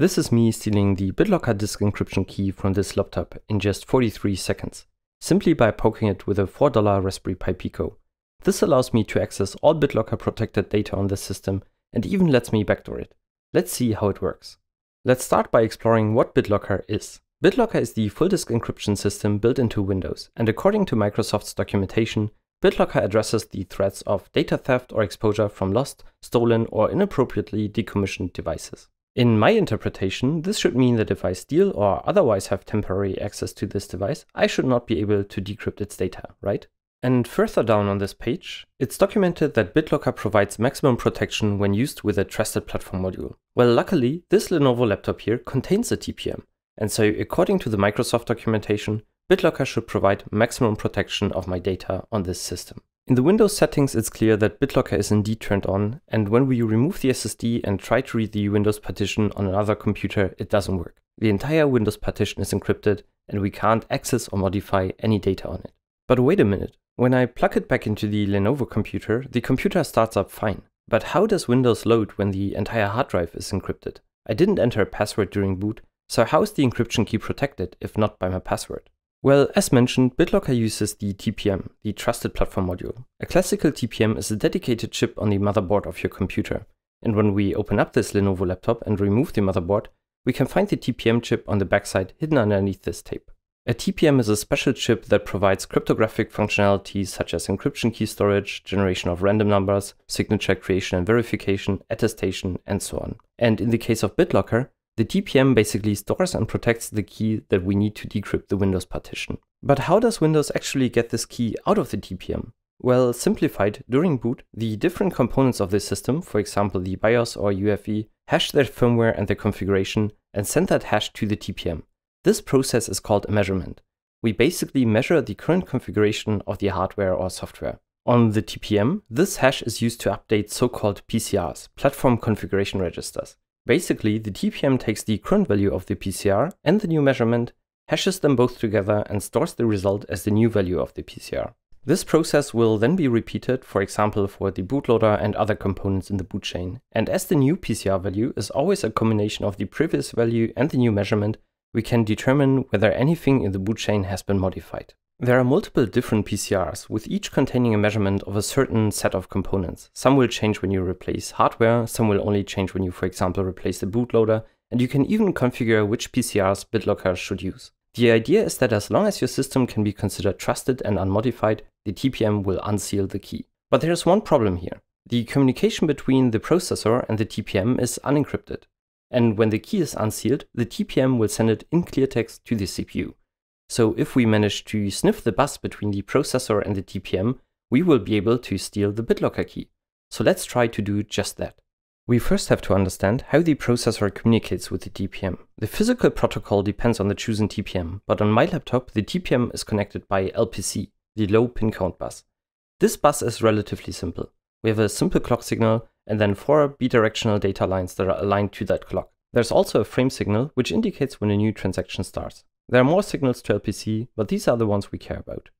This is me stealing the BitLocker disk encryption key from this laptop in just 43 seconds, simply by poking it with a $4 Raspberry Pi Pico. This allows me to access all BitLocker protected data on this system and even lets me backdoor it. Let's see how it works. Let's start by exploring what BitLocker is. BitLocker is the full disk encryption system built into Windows, and according to Microsoft's documentation, BitLocker addresses the threats of data theft or exposure from lost, stolen, or inappropriately decommissioned devices. In my interpretation, this should mean that if I steal or otherwise have temporary access to this device, I should not be able to decrypt its data, right? And further down on this page, it's documented that BitLocker provides maximum protection when used with a trusted platform module. Well, luckily, this Lenovo laptop here contains a TPM, and so according to the Microsoft documentation, BitLocker should provide maximum protection of my data on this system. In the Windows settings, it's clear that BitLocker is indeed turned on, and when we remove the SSD and try to read the Windows partition on another computer, it doesn't work. The entire Windows partition is encrypted, and we can't access or modify any data on it. But wait a minute, when I plug it back into the Lenovo computer, the computer starts up fine. But how does Windows load when the entire hard drive is encrypted? I didn't enter a password during boot, so how is the encryption key protected if not by my password? Well, as mentioned, BitLocker uses the TPM, the Trusted Platform Module. A classical TPM is a dedicated chip on the motherboard of your computer. And when we open up this Lenovo laptop and remove the motherboard, we can find the TPM chip on the backside hidden underneath this tape. A TPM is a special chip that provides cryptographic functionalities such as encryption key storage, generation of random numbers, signature creation and verification, attestation, and so on. And in the case of BitLocker, the TPM basically stores and protects the key that we need to decrypt the Windows partition. But how does Windows actually get this key out of the TPM? Well, simplified, during boot, the different components of the system, for example the BIOS or UEFI, hash their firmware and their configuration and send that hash to the TPM. This process is called a measurement. We basically measure the current configuration of the hardware or software. On the TPM, this hash is used to update so-called PCRs, Platform Configuration Registers. Basically, the TPM takes the current value of the PCR and the new measurement, hashes them both together and stores the result as the new value of the PCR. This process will then be repeated, for example, for the bootloader and other components in the boot chain. And as the new PCR value is always a combination of the previous value and the new measurement, we can determine whether anything in the boot chain has been modified. There are multiple different PCRs, with each containing a measurement of a certain set of components. Some will change when you replace hardware, some will only change when you, for example, replace the bootloader, and you can even configure which PCRs BitLocker should use. The idea is that as long as your system can be considered trusted and unmodified, the TPM will unseal the key. But there's one problem here. The communication between the processor and the TPM is unencrypted. And when the key is unsealed, the TPM will send it in clear text to the CPU. So if we manage to sniff the bus between the processor and the TPM, we will be able to steal the BitLocker key. So let's try to do just that. We first have to understand how the processor communicates with the TPM. The physical protocol depends on the chosen TPM, but on my laptop, the TPM is connected by LPC, the low pin count bus. This bus is relatively simple. We have a simple clock signal and then 4 bidirectional data lines that are aligned to that clock. There's also a frame signal, which indicates when a new transaction starts. There are more signals to LPC, but these are the ones we care about.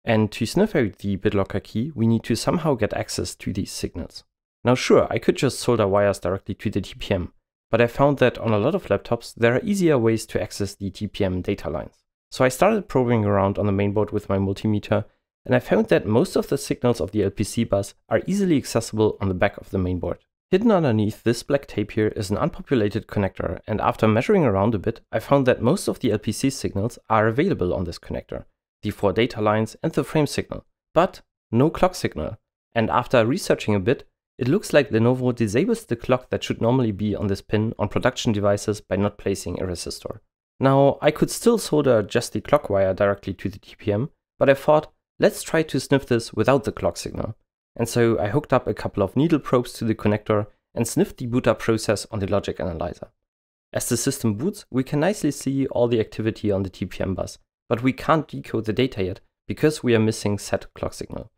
And to sniff out the BitLocker key, we need to somehow get access to these signals. Now sure, I could just solder wires directly to the TPM, but I found that on a lot of laptops, there are easier ways to access the TPM data lines. So I started probing around on the mainboard with my multimeter, and I found that most of the signals of the LPC bus are easily accessible on the back of the mainboard. Hidden underneath this black tape here is an unpopulated connector, and after measuring around a bit, I found that most of the LPC signals are available on this connector, the 4 data lines and the frame signal, but no clock signal. And after researching a bit, it looks like Lenovo disables the clock that should normally be on this pin on production devices by not placing a resistor. Now, I could still solder just the clock wire directly to the TPM, but I thought, let's try to sniff this without the clock signal. And so I hooked up a couple of needle probes to the connector and sniffed the boot up process on the logic analyzer. As the system boots, we can nicely see all the activity on the TPM bus, but we can't decode the data yet because we are missing set clock signal.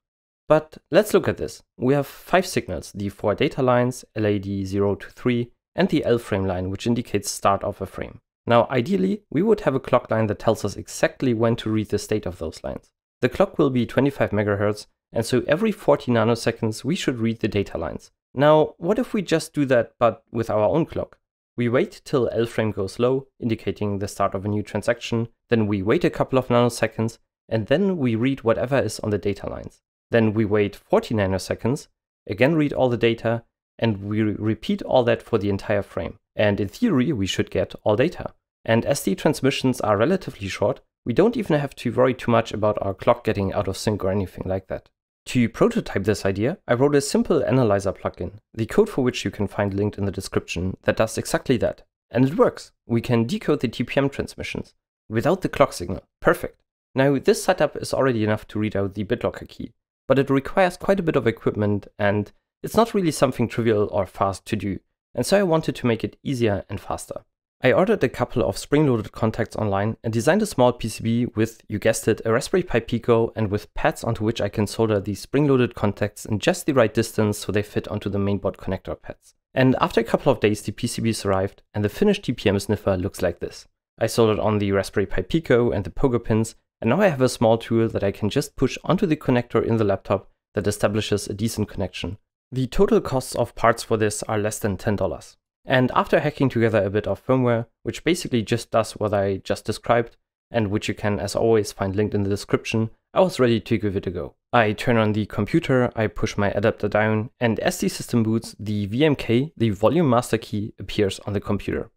But let's look at this. We have 5 signals, the 4 data lines, LAD 0 to 3, and the L frame line, which indicates start of a frame. Now ideally, we would have a clock line that tells us exactly when to read the state of those lines. The clock will be 25 MHz, and so every 40 nanoseconds we should read the data lines. Now, what if we just do that but with our own clock? We wait till L frame goes low, indicating the start of a new transaction, then we wait a couple of nanoseconds, and then we read whatever is on the data lines. Then we wait 40 nanoseconds, again read all the data, and we repeat all that for the entire frame. And in theory, we should get all data. And as the transmissions are relatively short, we don't even have to worry too much about our clock getting out of sync or anything like that. To prototype this idea, I wrote a simple analyzer plugin, the code for which you can find linked in the description, that does exactly that. And it works. We can decode the TPM transmissions without the clock signal. Perfect. Now, this setup is already enough to read out the BitLocker key, but it requires quite a bit of equipment, and it's not really something trivial or fast to do, and so I wanted to make it easier and faster. I ordered a couple of spring-loaded contacts online and designed a small PCB with, you guessed it, a Raspberry Pi Pico, and with pads onto which I can solder these spring-loaded contacts in just the right distance so they fit onto the mainboard connector pads. And after a couple of days, the PCBs arrived, and the finished TPM sniffer looks like this. I soldered on the Raspberry Pi Pico and the pogo pins, and now I have a small tool that I can just push onto the connector in the laptop that establishes a decent connection. The total costs of parts for this are less than $10. And after hacking together a bit of firmware, which basically just does what I just described, and which you can as always find linked in the description, I was ready to give it a go. I turn on the computer, I push my adapter down, and as the system boots, the VMK, the volume master key, appears on the computer.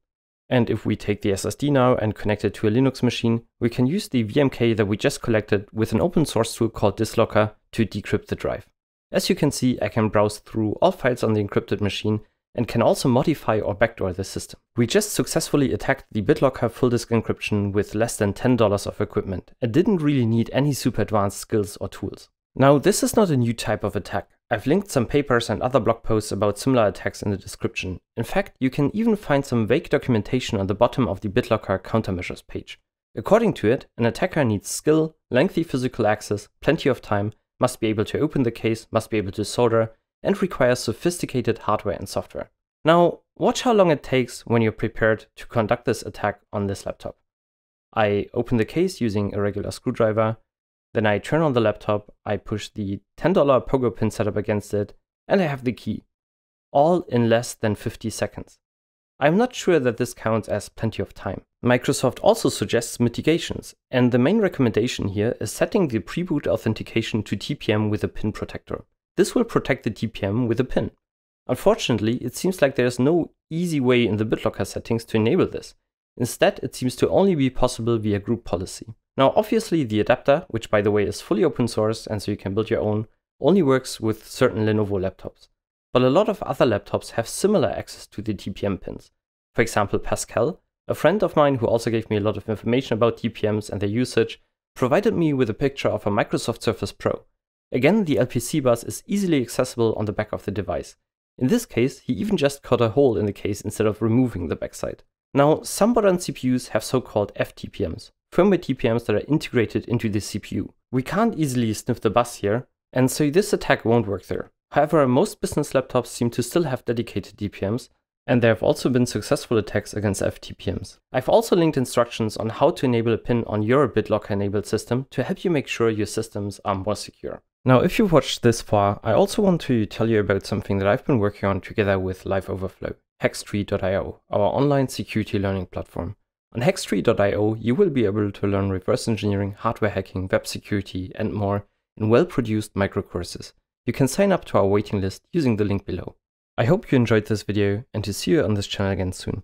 And if we take the SSD now and connect it to a Linux machine, we can use the VMK that we just collected with an open source tool called BitLocker to decrypt the drive. As you can see, I can browse through all files on the encrypted machine and can also modify or backdoor the system. We just successfully attacked the BitLocker full disk encryption with less than $10 of equipment and didn't really need any super advanced skills or tools. Now, this is not a new type of attack. I've linked some papers and other blog posts about similar attacks in the description. In fact, you can even find some vague documentation on the bottom of the BitLocker countermeasures page. According to it, an attacker needs skill, lengthy physical access, plenty of time, must be able to open the case, must be able to solder, and requires sophisticated hardware and software. Now, watch how long it takes when you're prepared to conduct this attack on this laptop. I open the case using a regular screwdriver, then I turn on the laptop, I push the $10 pogo pin setup against it, and I have the key. All in less than 50 seconds. I'm not sure that this counts as plenty of time. Microsoft also suggests mitigations, and the main recommendation here is setting the pre-boot authentication to TPM with a pin protector. This will protect the TPM with a pin. Unfortunately, it seems like there's no easy way in the BitLocker settings to enable this. Instead, it seems to only be possible via group policy. Now, obviously, the adapter, which by the way is fully open source and so you can build your own, only works with certain Lenovo laptops. But a lot of other laptops have similar access to the TPM pins. For example, Pascal, a friend of mine who also gave me a lot of information about TPMs and their usage, provided me with a picture of a Microsoft Surface Pro. Again, the LPC bus is easily accessible on the back of the device. In this case, he even just cut a hole in the case instead of removing the backside. Now, some modern CPUs have so-called FTPMs, firmware TPMs that are integrated into the CPU. We can't easily sniff the bus here, and so this attack won't work there. However, most business laptops seem to still have dedicated TPMs, and there have also been successful attacks against FTPMs. I've also linked instructions on how to enable a pin on your BitLocker-enabled system to help you make sure your systems are more secure. Now, if you've watched this far, I also want to tell you about something that I've been working on together with Live Overflow, Hackstreet.io, our online security learning platform. On Hackstreet.io, you will be able to learn reverse engineering, hardware hacking, web security, and more in well-produced micro courses. You can sign up to our waiting list using the link below. I hope you enjoyed this video and to see you on this channel again soon.